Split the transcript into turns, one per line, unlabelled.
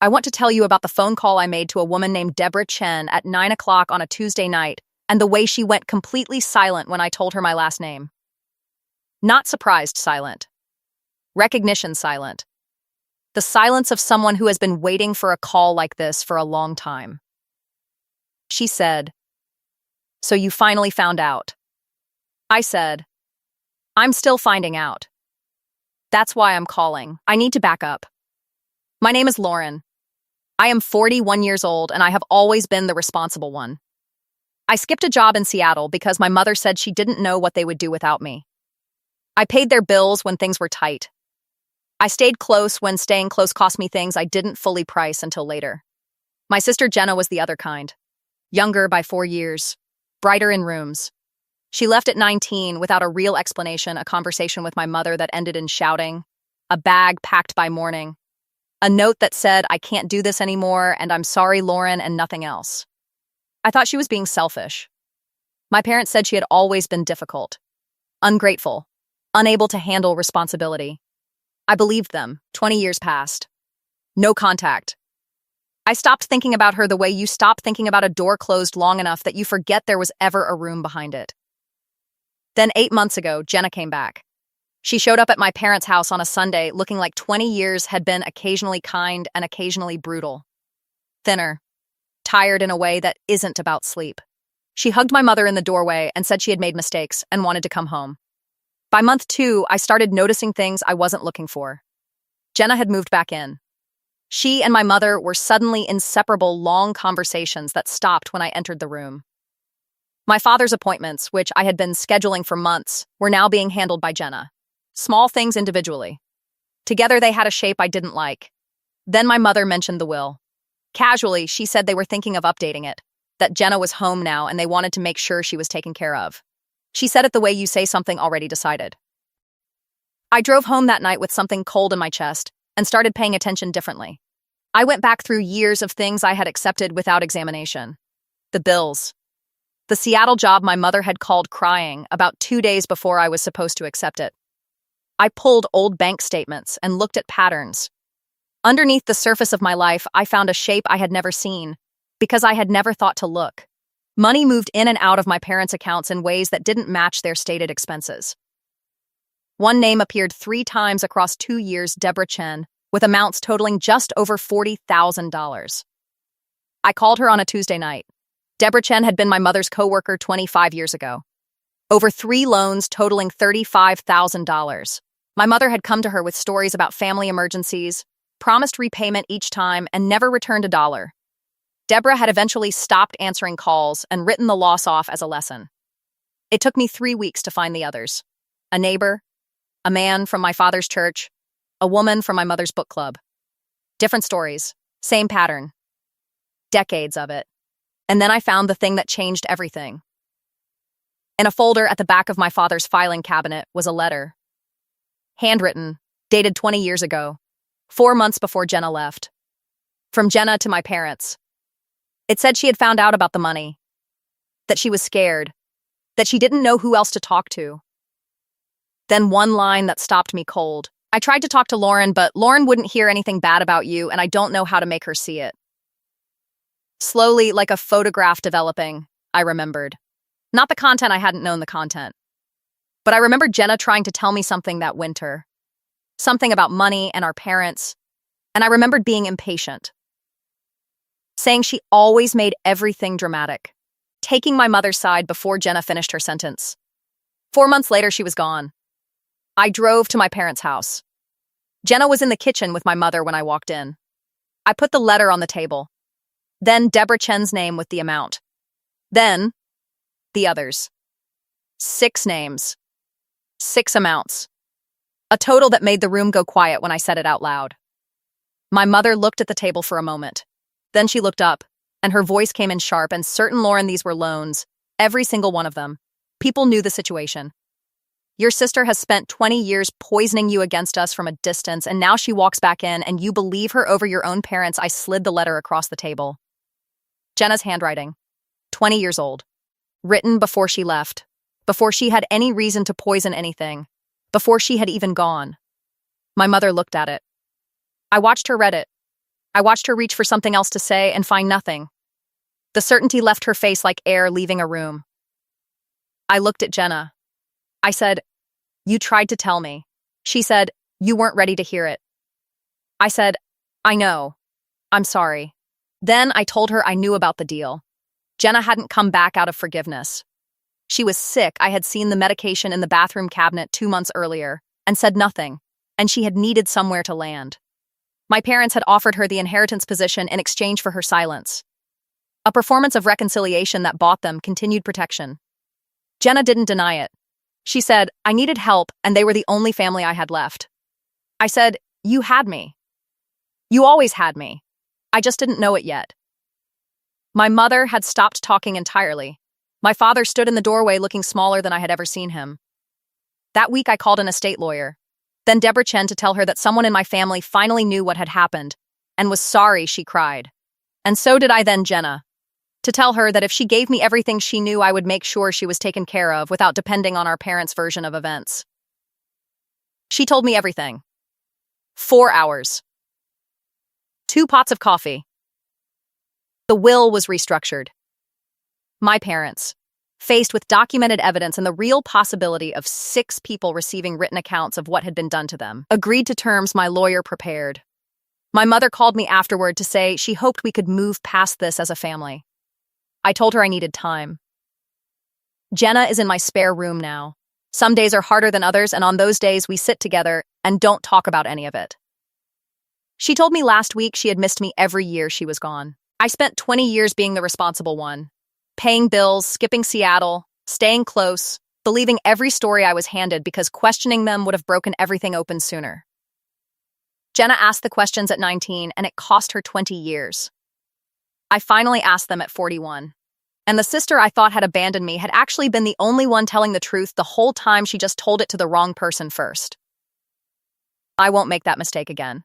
I want to tell you about the phone call I made to a woman named Deborah Chen at 9 o'clock on a Tuesday night, and the way she went completely silent when I told her my last name. Not surprised silent. Recognition silent. The silence of someone who has been waiting for a call like this for a long time. She said, "So you finally found out." I said, "I'm still finding out. That's why I'm calling. I need to back up. My name is Lauren. I am 41 years old and I have always been the responsible one. I skipped a job in Seattle because my mother said she didn't know what they would do without me. I paid their bills when things were tight. I stayed close when staying close cost me things I didn't fully price until later. My sister Jenna was the other kind. Younger by 4 years. Brighter in rooms. She left at 19 without a real explanation, a conversation with my mother that ended in shouting, a bag packed by morning, a note that said, "I can't do this anymore, and I'm sorry, Lauren," and nothing else. I thought she was being selfish. My parents said she had always been difficult, ungrateful, unable to handle responsibility. I believed them. 20 years passed. No contact. I stopped thinking about her the way you stop thinking about a door closed long enough that you forget there was ever a room behind it. Then 8 months ago, Jenna came back. She showed up at my parents' house on a Sunday looking like 20 years had been occasionally kind and occasionally brutal. Thinner. Tired in a way that isn't about sleep. She hugged my mother in the doorway and said she had made mistakes and wanted to come home. By month 2, I started noticing things I wasn't looking for. Jenna had moved back in. She and my mother were suddenly inseparable long conversations that stopped when I entered the room. My father's appointments, which I had been scheduling for months, were now being handled by Jenna. Small things individually. Together they had a shape I didn't like. Then my mother mentioned the will. Casually, she said they were thinking of updating it, that Jenna was home now and they wanted to make sure she was taken care of. She said it the way you say something already decided. I drove home that night with something cold in my chest and started paying attention differently. I went back through years of things I had accepted without examination. The bills. The Seattle job my mother had called crying about 2 days before I was supposed to accept it. I pulled old bank statements and looked at patterns. Underneath the surface of my life, I found a shape I had never seen, because I had never thought to look. Money moved in and out of my parents' accounts in ways that didn't match their stated expenses. One name appeared 3 times across 2 years, Deborah Chen, with amounts totaling just over $40,000. I called her on a Tuesday night. Deborah Chen had been my mother's coworker 25 years ago. Over 3 loans totaling $35,000. My mother had come to her with stories about family emergencies, promised repayment each time, and never returned a dollar. Deborah had eventually stopped answering calls and written the loss off as a lesson. It took me 3 weeks to find the others. A neighbor, a man from my father's church, a woman from my mother's book club. Different stories, same pattern. Decades of it. And then I found the thing that changed everything. In a folder at the back of my father's filing cabinet was a letter. Handwritten, dated 20 years ago, 4 months before Jenna left. From Jenna to my parents. It said she had found out about the money. That she was scared. That she didn't know who else to talk to. Then one line that stopped me cold. I tried to talk to Lauren, but Lauren wouldn't hear anything bad about you, and I don't know how to make her see it. Slowly, like a photograph developing, I remembered. Not the content, I hadn't known the content. But I remembered Jenna trying to tell me something that winter. Something about money and our parents. And I remembered being impatient. Saying she always made everything dramatic. Taking my mother's side before Jenna finished her sentence. 4 months later, she was gone. I drove to my parents' house. Jenna was in the kitchen with my mother when I walked in. I put the letter on the table. Then Deborah Chen's name with the amount. Then the others. 6 names. 6 amounts. A total that made the room go quiet when I said it out loud. My mother looked at the table for a moment. Then she looked up, and her voice came in sharp and certain. "Lauren, these were loans. Every single one of them. People knew the situation. Your sister has spent 20 years poisoning you against us from a distance, and now she walks back in, and you believe her over your own parents." I slid the letter across the table. Jenna's handwriting. 20 years old. Written before she left. Before she had any reason to poison anything. Before she had even gone. My mother looked at it. I watched her read it. I watched her reach for something else to say and find nothing. The certainty left her face like air leaving a room. I looked at Jenna. I said, "You tried to tell me." She said, "You weren't ready to hear it." I said, "I know. I'm sorry." Then I told her I knew about the deal. Jenna hadn't come back out of forgiveness. She was sick. I had seen the medication in the bathroom cabinet 2 months earlier and said nothing, and she had needed somewhere to land. My parents had offered her the inheritance position in exchange for her silence. A performance of reconciliation that bought them continued protection. Jenna didn't deny it. She said, "I needed help, and they were the only family I had left." I said, "You had me. You always had me. I just didn't know it yet." My mother had stopped talking entirely. My father stood in the doorway looking smaller than I had ever seen him. That week I called an estate lawyer, then Deborah Chen, to tell her that someone in my family finally knew what had happened and was sorry. She cried. And so did I then Jenna, to tell her that if she gave me everything she knew, I would make sure she was taken care of without depending on our parents' version of events. She told me everything. 4 hours. 2 pots of coffee. The will was restructured. My parents, faced with documented evidence and the real possibility of 6 people receiving written accounts of what had been done to them, agreed to terms my lawyer prepared. My mother called me afterward to say she hoped we could move past this as a family. I told her I needed time. Jenna is in my spare room now. Some days are harder than others, and on those days we sit together and don't talk about any of it. She told me last week she had missed me every year she was gone. I spent 20 years being the responsible one. Paying bills, skipping Seattle, staying close, believing every story I was handed because questioning them would have broken everything open sooner. Jenna asked the questions at 19, and it cost her 20 years. I finally asked them at 41. And the sister I thought had abandoned me had actually been the only one telling the truth the whole time. She just told it to the wrong person first. I won't make that mistake again.